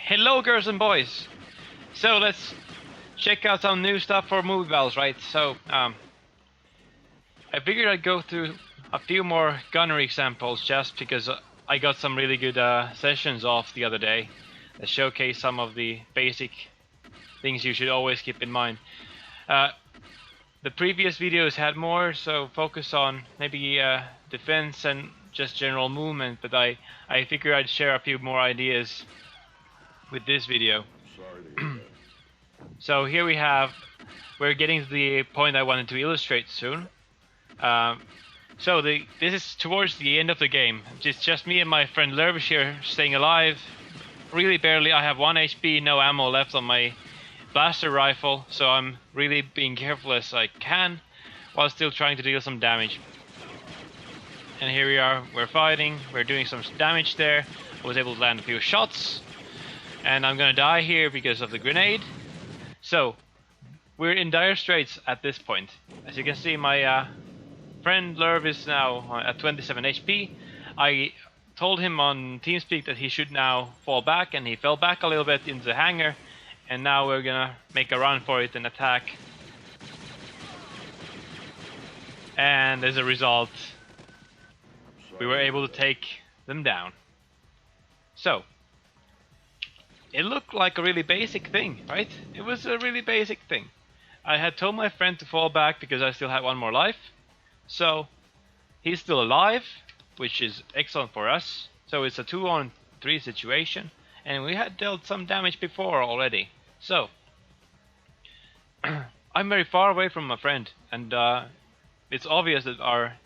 Hello girls and boys! So let's check out some new stuff for movie bells, right? So, I figured I'd go through a few more gunnery examples just because I got some really good sessions off the other day that showcase some of the basic things you should always keep in mind. The previous videos had more, so focus on maybe defense and just general movement, but I figured I'd share a few more ideas with this video. So here we're getting to the point I wanted to illustrate soon. This is towards the end of the game. It's just me and my friend Lervish here staying alive. Really barely. I have 1 HP, no ammo left on my blaster rifle, so I'm really being careful as I can while still trying to deal some damage. And here we are, we're fighting, we're doing some damage there. I was able to land a few shots, and I'm gonna die here because of the grenade. So, we're in dire straits at this point. As you can see, my friend Lerv is now at 27 HP. I told him on TeamSpeak that he should now fall back, and he fell back a little bit into the hangar. And now we're gonna make a run for it and attack. And as a result, we were able to take them down. So, it looked like a really basic thing, right? It was a really basic thing. I had told my friend to fall back because I still had one more life. So, he's still alive, which is excellent for us. So it's a 2-on-3 situation. And we had dealt some damage before already. So, I'm very far away from my friend, and it's obvious that our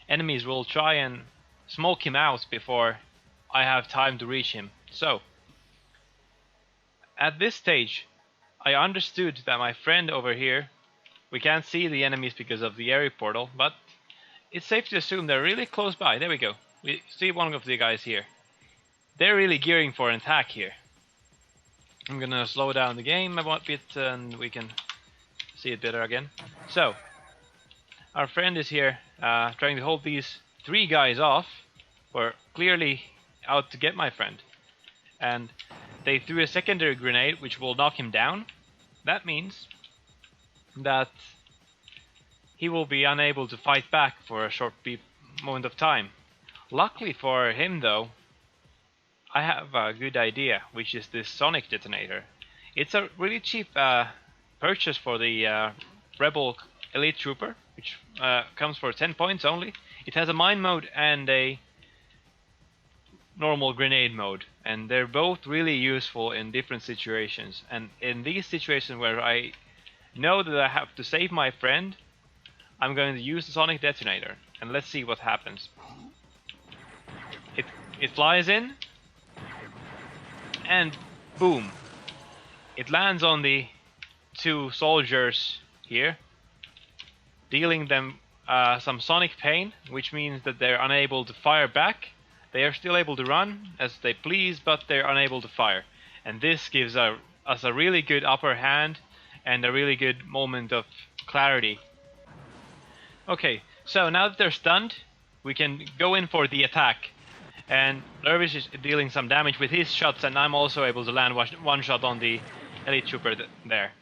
enemies will try and smoke him out before I have time to reach him. So, at this stage, I understood that my friend over here, we can't see the enemies because of the area portal, but it's safe to assume they're really close by. There we go. We see one of the guys here. They're really gearing for an attack here. I'm gonna slow down the game a bit and we can see it better again. So, our friend is here trying to hold these 3 guys off, who are clearly out to get my friend. And they threw a secondary grenade which will knock him down. That means that he will be unable to fight back for a short moment of time. Luckily for him though, I have a good idea, which is this Sonic Detonator. It's a really cheap purchase for the Rebel Elite Trooper, which comes for 10 points only. It has a mine mode and a normal grenade mode, and they're both really useful in different situations. And in these situations where I know that I have to save my friend, I'm going to use the Sonic Detonator, and let's see what happens. It flies in, and boom, it lands on the 2 soldiers here, dealing them some sonic pain, which means that they're unable to fire back. They are still able to run as they please, but they're unable to fire. And this gives us a really good upper hand and a really good moment of clarity. Okay, so now that they're stunned, we can go in for the attack. And Lervish is dealing some damage with his shots, and I'm also able to land one shot on the Elite Trooper there.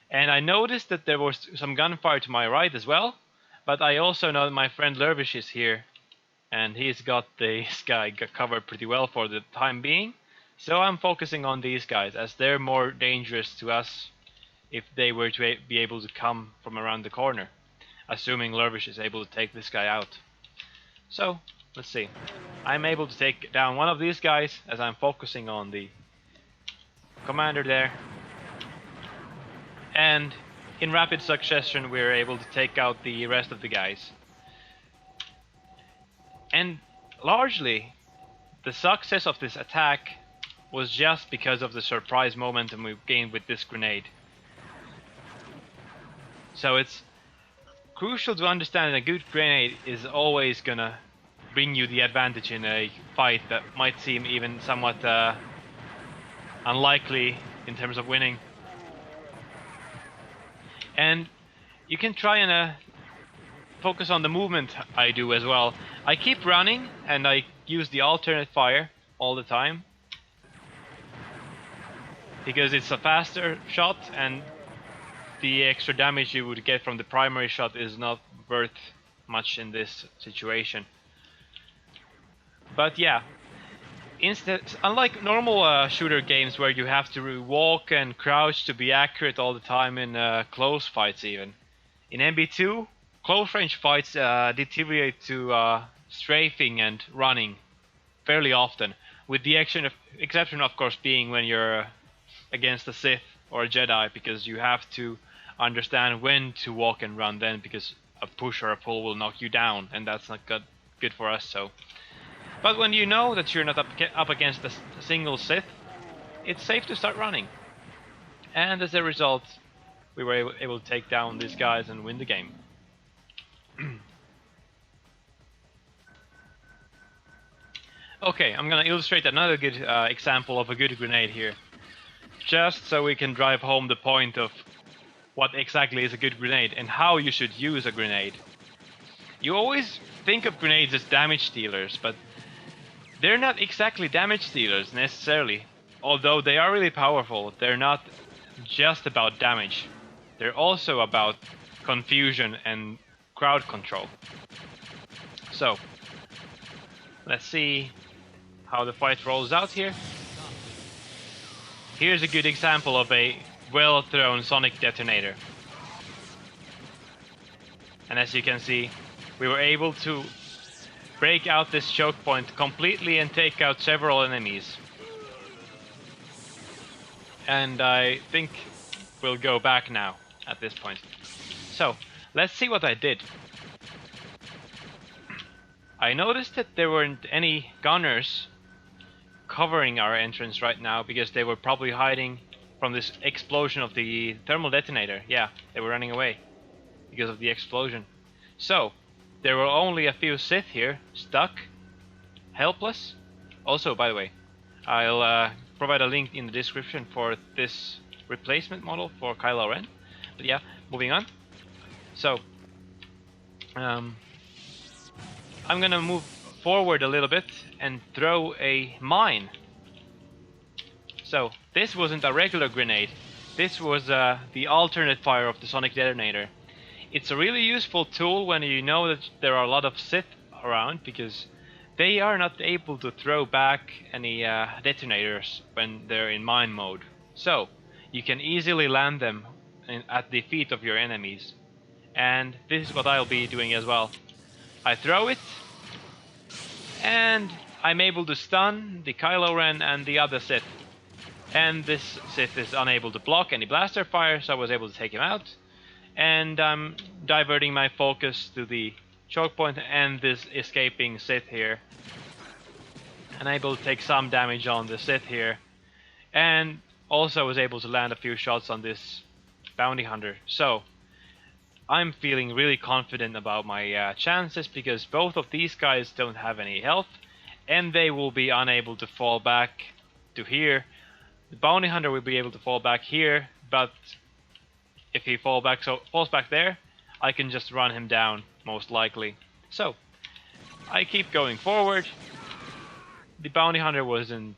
And I noticed that there was some gunfire to my right as well, but I also know that my friend Lervish is here, and he's got this guy covered pretty well for the time being. So I'm focusing on these guys, as they're more dangerous to us if they were to be able to come from around the corner, assuming Lervish is able to take this guy out. So, let's see. I'm able to take down one of these guys as I'm focusing on the commander there. And in rapid succession we're able to take out the rest of the guys. And largely, the success of this attack was just because of the surprise momentum we gained with this grenade. So it's crucial to understand that a good grenade is always gonna bring you the advantage in a fight that might seem even somewhat unlikely in terms of winning. And you can try and focus on the movement I do as well. I keep running and I use the alternate fire all the time. because it's a faster shot and the extra damage you would get from the primary shot is not worth much in this situation. But yeah, instead, unlike normal shooter games where you have to walk and crouch to be accurate all the time in close fights even, in MB2, close range fights deteriorate to strafing and running fairly often, with the exception of course being when you're against a Sith or a Jedi, because you have to understand when to walk and run then, because a push or a pull will knock you down, and that's not good for us. So, but when you know that you're not up against a single Sith, it's safe to start running, and as a result we were able to take down these guys and win the game. Okay, I'm gonna illustrate another good example of a good grenade here, just so we can drive home the point of what exactly is a good grenade and how you should use a grenade. You always think of grenades as damage dealers, but they're not exactly damage dealers necessarily. Although they are really powerful, they're not just about damage. They're also about confusion and crowd control. So, let's see how the fight rolls out here. Here's a good example of a well-thrown Sonic Detonator. And as you can see, we were able to break out this choke point completely and take out several enemies. And I think we'll go back now at this point. So, let's see what I did. I noticed that there weren't any gunners covering our entrance right now, because they were probably hiding from this explosion of the thermal detonator. Yeah, they were running away because of the explosion. So, there were only a few Sith here, stuck, helpless. Also, by the way, I'll provide a link in the description for this replacement model for Kylo Ren. But yeah, moving on. So, I'm gonna move forward a little bit and throw a mine. So, this wasn't a regular grenade. This was the alternate fire of the Sonic Detonator. It's a really useful tool when you know that there are a lot of Sith around, because they are not able to throw back any detonators when they're in mine mode. So, you can easily land them at the feet of your enemies. And this is what I'll be doing as well. I throw it, and I'm able to stun the Kylo Ren and the other Sith. And this Sith is unable to block any blaster fire, so I was able to take him out. And I'm diverting my focus to the choke point and this escaping Sith here. And able to take some damage on the Sith here. And also was able to land a few shots on this bounty hunter. So, I'm feeling really confident about my chances, because both of these guys don't have any health, and they will be unable to fall back to here. The bounty hunter will be able to fall back here, but if he falls back there, I can just run him down, most likely. So, I keep going forward. The bounty hunter wasn't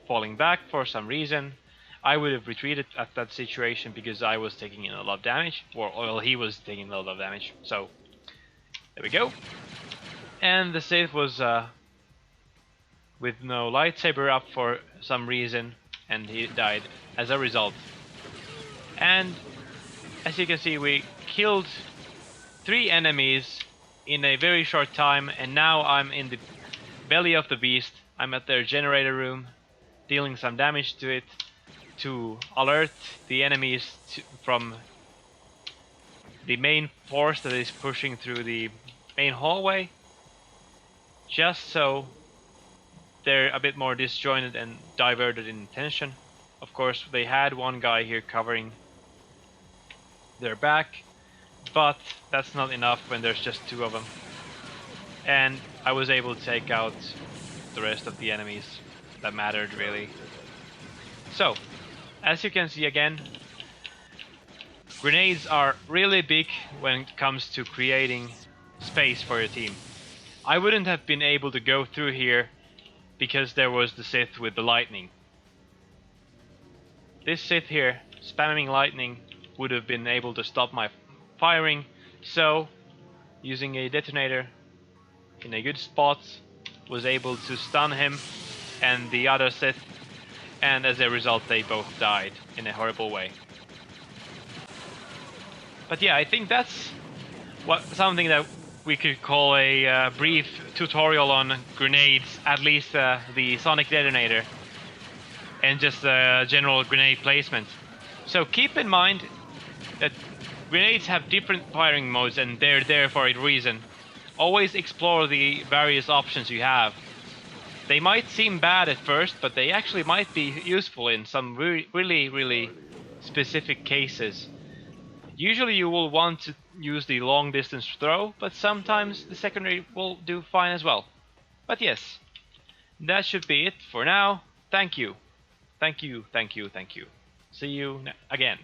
falling back for some reason. I would have retreated at that situation because I was taking in a lot of damage, or he was taking a lot of damage. So, there we go. And the Sith was with no lightsaber up for some reason, and he died as a result. And as you can see, we killed 3 enemies in a very short time, and now I'm in the belly of the beast. I'm at their generator room, dealing some damage to it to alert the enemies from the main force that is pushing through the main hallway, just so they're a bit more disjointed and diverted in attention. Of course, they had one guy here covering their back, but that's not enough when there's just 2 of them. And I was able to take out the rest of the enemies that mattered, really. So, as you can see again, grenades are really big when it comes to creating space for your team. I wouldn't have been able to go through here because there was the Sith with the lightning. this Sith here, spamming lightning, would have been able to stop my firing, so using a detonator in a good spot was able to stun him and the other Sith, and as a result they both died in a horrible way. But yeah, I think that's something that we could call a brief tutorial on grenades, at least the Sonic Detonator, and just general grenade placement. So keep in mind that grenades have different firing modes and they're there for a reason. Always explore the various options you have. They might seem bad at first, but they actually might be useful in some really specific cases. Usually you will want to use the long distance throw, but sometimes the secondary will do fine as well. But yes, that should be it for now. Thank you. Thank you. See you again.